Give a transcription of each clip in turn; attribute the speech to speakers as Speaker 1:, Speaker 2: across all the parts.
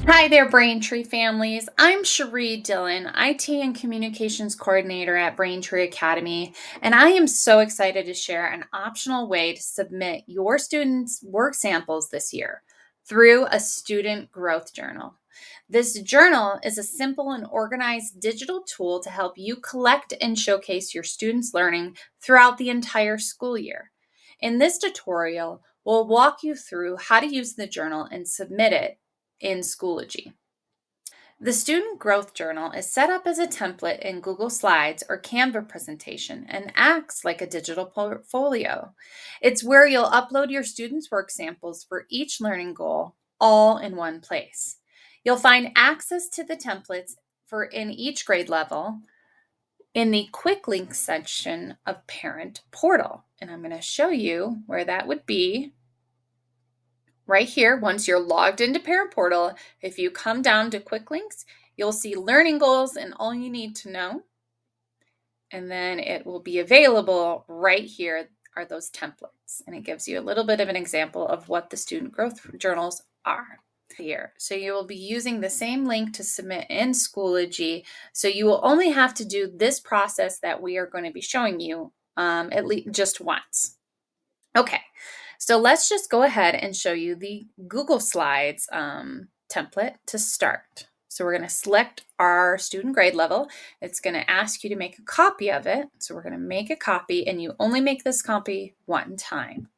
Speaker 1: Hi there, Braintree families. I'm Cherie Dillon, IT and Communications Coordinator at Braintree Academy, and I am so excited to share an optional way to submit your students' work samples this year through a student growth journal. This journal is a simple and organized digital tool to help you collect and showcase your students' learning throughout the entire school year. In this tutorial, we'll walk you through how to use the journal and submit it in Schoology. The Student Growth Journal is set up as a template in Google Slides or Canva presentation and acts like a digital portfolio. It's where you'll upload your students' work samples for each learning goal all in one place. You'll find access to the templates for in each grade level in the quick links section of Parent Portal. And I'm going to show you where that would be right here. Once you're logged into Parent Portal, if you come down to quick links, you'll see learning goals and all you need to know. And then it will be available right here are those templates. And it gives you a little bit of an example of what the student growth journals are here. So you will be using the same link to submit in Schoology. So you will only have to do this process that we are going to be showing you at least just once. Okay, so let's just go ahead and show you the Google Slides template to start. So we're going to select our student grade level. It's going to ask you to make a copy of it. So we're going to make a copy, and you only make this copy one time.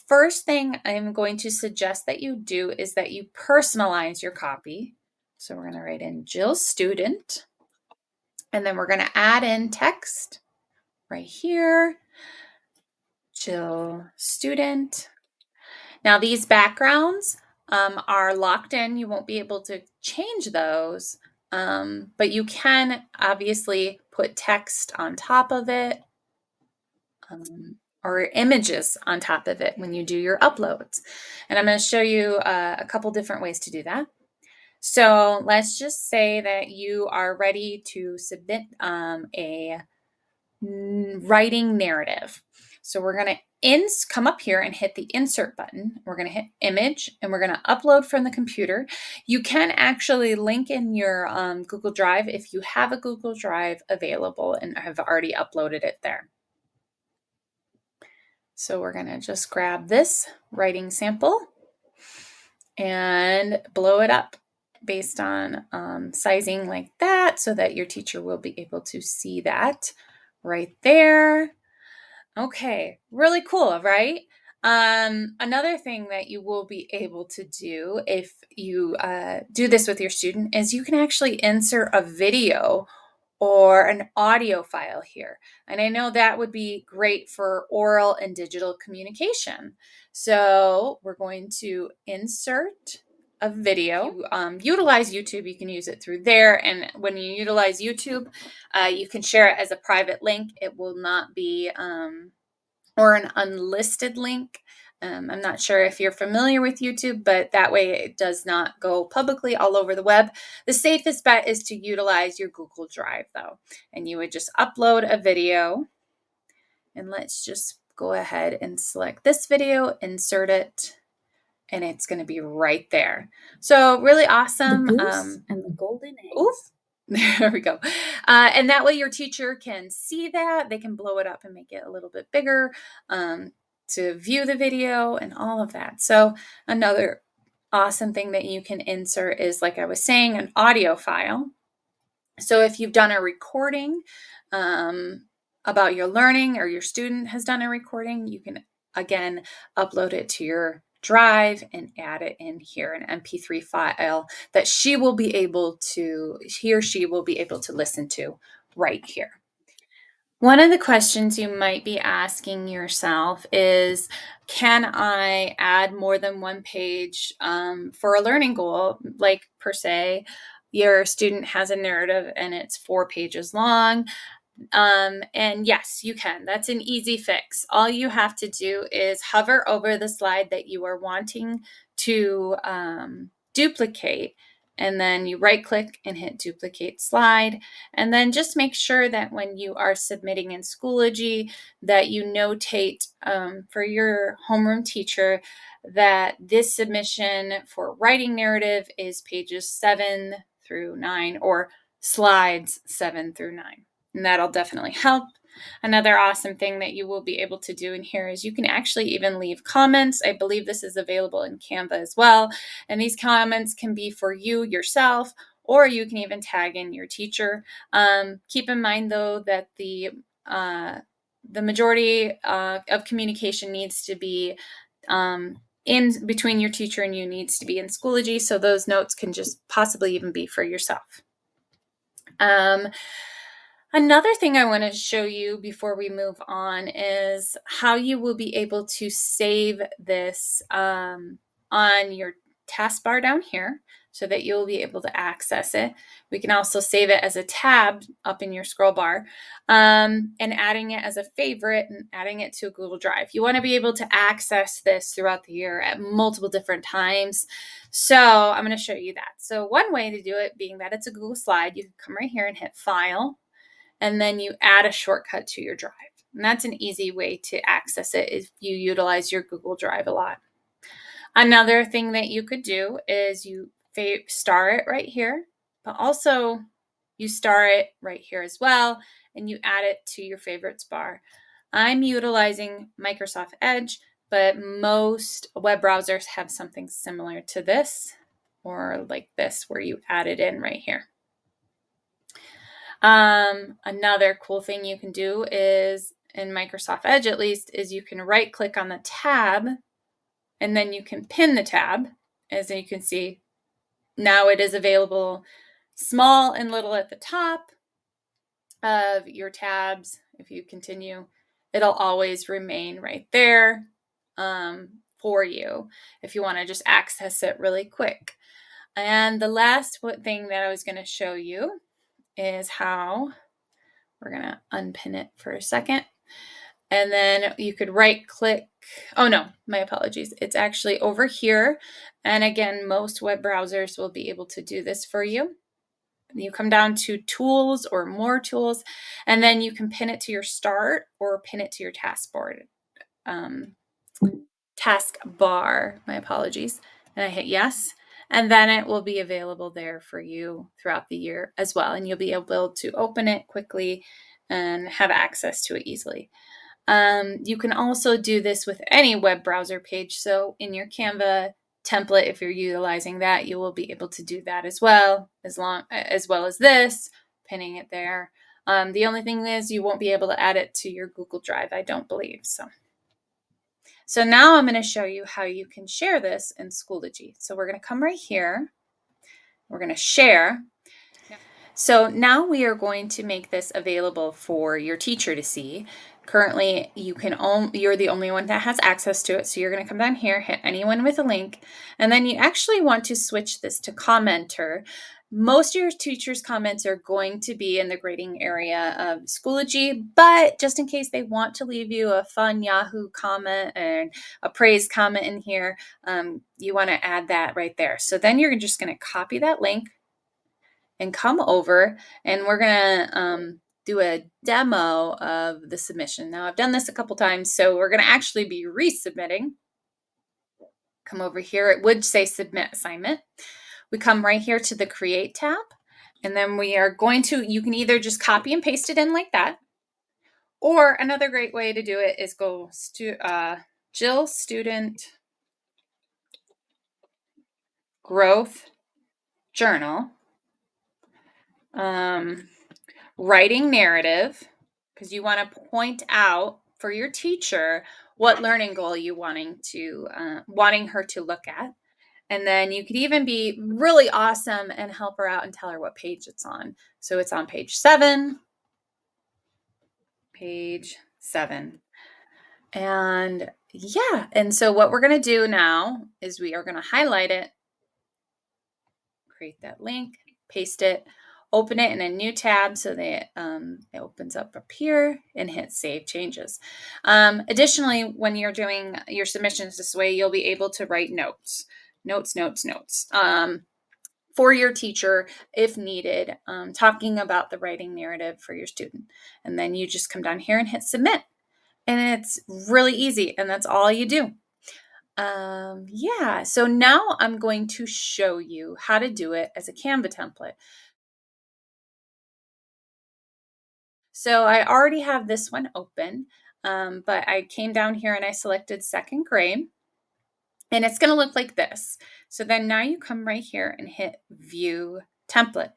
Speaker 1: First thing I'm going to suggest that you do is that you personalize your copy. So we're going to write in Jill Student, and then we're going to add in text right here. Jill Student. Now these backgrounds are locked in. You won't be able to change those, but you can obviously put text on top of it or images on top of it when you do your uploads. And I'm going to show you a couple different ways to do that. So let's just say that you are ready to submit a writing narrative. So we're going to come up here and hit the insert button. We're going to hit image and we're going to upload from the computer. You can actually link in your Google Drive if you have a Google Drive available and have already uploaded it there. So we're going to just grab this writing sample and blow it up based on sizing like that so that your teacher will be able to see that right there. Okay, really cool, right? Another thing that you will be able to do if you do this with your student is you can actually insert a video or an audio file here. And I know that would be great for oral and digital communication. So we're going to insert a video. Utilize YouTube, you can use it through there. And when you utilize YouTube, you can share it as a private link. It will not be, or an unlisted link. I'm not sure if you're familiar with YouTube, but that way it does not go publicly all over the web. The safest bet is to utilize your Google Drive though. And you would just upload a video. And let's just go ahead and select this video, insert it, and it's going to be right there. So really awesome.
Speaker 2: The goose and the golden eggs.
Speaker 1: Ooh, there we go. And that way your teacher can see that. They can blow it up and make it a little bit bigger to view the video and all of that. So another awesome thing that you can insert is, like I was saying, an audio file. So if you've done a recording about your learning or your student has done a recording, you can, again, upload it to your Drive and add it in here, an MP3 file that he or she will be able to listen to right here. One of the questions you might be asking yourself is, can I add more than one page for a learning goal? Like per se, your student has a narrative and it's 4 pages long. And yes, you can. That's an easy fix. All you have to do is hover over the slide that you are wanting to duplicate and then you right click and hit duplicate slide. And then just make sure that when you are submitting in Schoology that you notate for your homeroom teacher that this submission for writing narrative is pages 7 through 9 or slides 7 through 9. And that'll definitely help. Another awesome thing that you will be able to do in here is you can actually even leave comments. I believe this is available in Canva as well. And these comments can be for you yourself, or you can even tag in your teacher. Keep in mind, though, that the majority of communication needs to be in between your teacher and you needs to be in Schoology, so those notes can just possibly even be for yourself. Another thing I want to show you before we move on is how you will be able to save this on your taskbar down here so that you'll be able to access it. We can also save it as a tab up in your scroll bar and adding it as a favorite and adding it to a Google Drive. You want to be able to access this throughout the year at multiple different times. So I'm going to show you that. So one way to do it, being that it's a Google slide, you can come right here and hit File, and then you add a shortcut to your drive. And that's an easy way to access it if you utilize your Google Drive a lot. Another thing that you could do is you star it right here, but also you star it right here as well, and you add it to your favorites bar. I'm utilizing Microsoft Edge, but most web browsers have something similar to this, or like this, where you add it in right here. Another cool thing you can do is, in Microsoft Edge at least, is you can right click on the tab and then you can pin the tab. As you can see, now it is available small and little at the top of your tabs. If you continue, it'll always remain right there for you if you want to just access it really quick. And the last thing that I was going to show you is how we're going to unpin it for a second. And then you could right click. Oh no, my apologies. It's actually over here. And again, most web browsers will be able to do this for you. You come down to tools or more tools, and then you can pin it to your start or pin it to your taskbar. Taskbar, my apologies. And I hit yes. And then it will be available there for you throughout the year as well. And you'll be able to open it quickly and have access to it easily. You can also do this with any web browser page. So in your Canva template, if you're utilizing that, you will be able to do that as well as this, pinning it there. The only thing is you won't be able to add it to your Google Drive, I don't believe. So now I'm going to show you how you can share this in Schoology. So we're going to come right here. We're going to share. So now we are going to make this available for your teacher to see. Currently, you're the only one that has access to it. So you're going to come down here, hit anyone with a link, and then you actually want to switch this to commenter. Most of your teachers' comments are going to be in the grading area of Schoology, but just in case they want to leave you a fun Yahoo comment and a praise comment in here, you want to add that right there. So then you're just going to copy that link and come over, and we're gonna do a demo of the submission. Now I've done this a couple times, so we're gonna actually be resubmitting. Come over here, it would say submit assignment. We come right here to the create tab, and then we are going to, you can either just copy and paste it in like that, or another great way to do it is go Jill Student Growth Journal. Writing narrative, because you want to point out for your teacher what learning goal you wanting her to look at. And then you could even be really awesome and help her out and tell her what page it's on. So it's on page 7. And yeah, and so what we're going to do now is we are going to highlight it, create that link, paste it, open it in a new tab so that it opens up here, and hit Save Changes. Additionally, when you're doing your submissions this way, you'll be able to write notes. for your teacher if needed, talking about the writing narrative for your student. And then you just come down here and hit submit. And it's really easy, and that's all you do. Yeah, so now I'm going to show you how to do it as a Canva template. So I already have this one open, but I came down here and I selected second grade, and it's going to look like this. So then now you come right here and hit view template.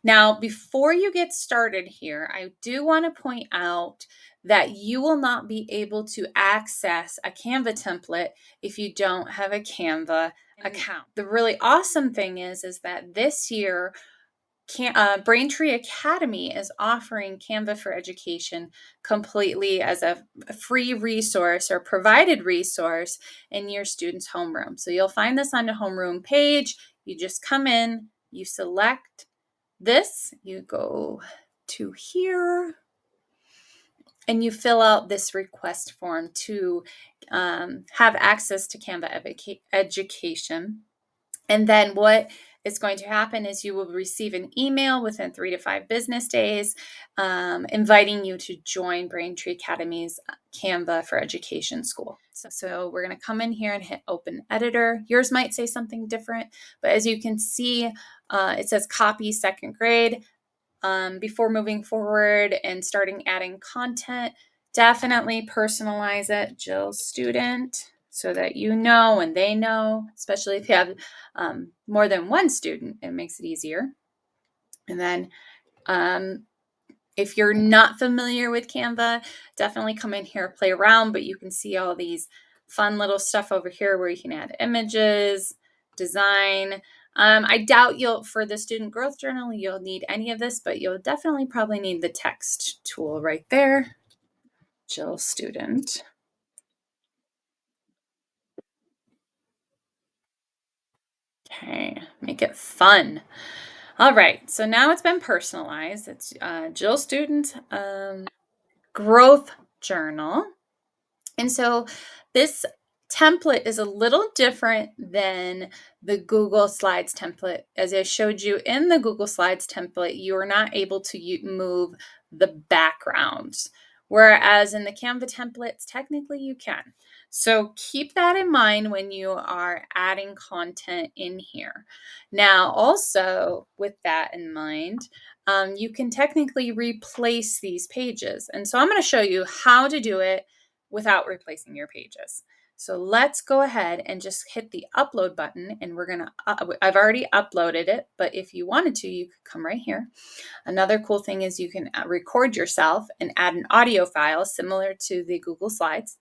Speaker 1: Now, before you get started here, I do want to point out that you will not be able to access a Canva template if you don't have a Canva account. The really awesome thing is that this year, Braintree Academy is offering Canva for Education completely as a free resource or provided resource in your student's homeroom. So you'll find this on the homeroom page. You just come in, you select this, you go to here, and you fill out this request form to have access to Canva Education. And then what is going to happen is you will receive an email within 3 to 5 business days inviting you to join Braintree Academy's Canva for Education school. So we're going to come in here and hit open editor. Yours might say something different, but as you can see, it says copy second grade. Before moving forward and starting adding content, definitely personalize it, Jill student, so that you know and they know, especially if you have more than one student, it makes it easier. And then if you're not familiar with Canva, definitely come in here, play around, but you can see all these fun little stuff over here where you can add images, design. I doubt for the student growth journal, you'll need any of this, but you'll definitely probably need the text tool right there. Jill student. Okay, make it fun. All right, so now it's been personalized. It's Jill student growth journal. And so this template is a little different than the Google Slides template. As I showed you in the Google Slides template, you are not able to move the backgrounds, whereas in the Canva templates, technically you can. So keep that in mind when you are adding content in here. Now, also with that in mind, you can technically replace these pages. And so I'm going to show you how to do it without replacing your pages. So let's go ahead and just hit the upload button, and we're gonna, I've already uploaded it, but if you wanted to, you could come right here. Another cool thing is you can record yourself and add an audio file similar to the Google Slides.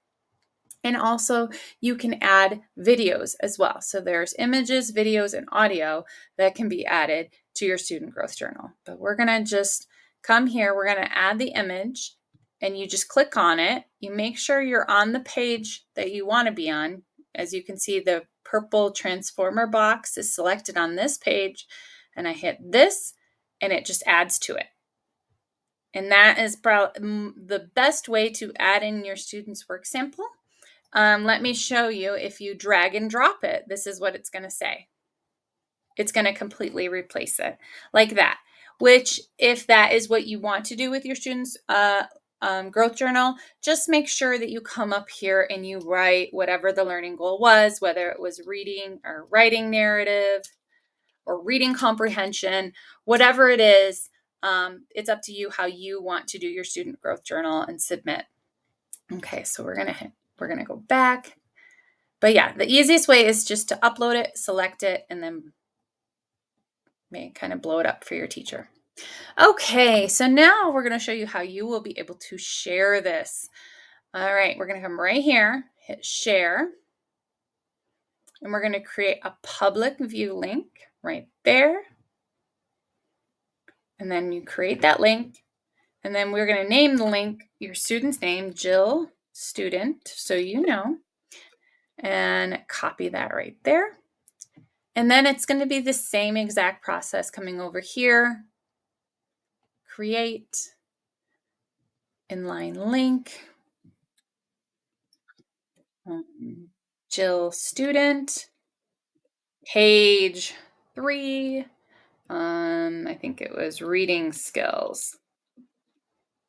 Speaker 1: And also you can add videos as well. So there's images, videos, and audio that can be added to your student growth journal. But we're gonna just come here, we're gonna add the image, and you just click on it. You make sure you're on the page that you wanna be on. As you can see, the purple transformer box is selected on this page, and I hit this, and it just adds to it. And that is the best way to add in your student's work sample. Let me show you. If you drag and drop it, this is what it's going to say. It's going to completely replace it like that, which if that is what you want to do with your students' growth journal, just make sure that you come up here and you write whatever the learning goal was, whether it was reading or writing narrative or reading comprehension, whatever it is. It's up to you how you want to do your student growth journal and submit. Okay, so we're gonna go back. But yeah, the easiest way is just to upload it, select it, and then kind of blow it up for your teacher. Okay, so now we're going to show you how you will be able to share this. All right, we're going to come right here, hit share, and we're going to create a public view link right there. And then you create that link, and then we're going to name the link your student's name, Jill Student, so you know, and copy that right there. And then it's going to be the same exact process coming over here, create, inline link, Jill student, page, 3. I think it was reading skills.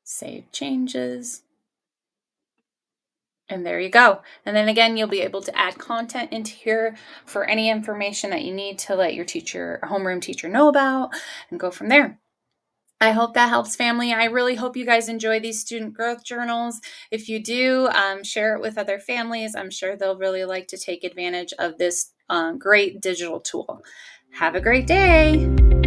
Speaker 1: Save changes. And there you go. And then again, you'll be able to add content into here for any information that you need to let your teacher, homeroom teacher, know about, and go from there. I hope that helps, family. I really hope you guys enjoy these student growth journals. If you do, share it with other families. I'm sure they'll really like to take advantage of this great digital tool. Have a great day.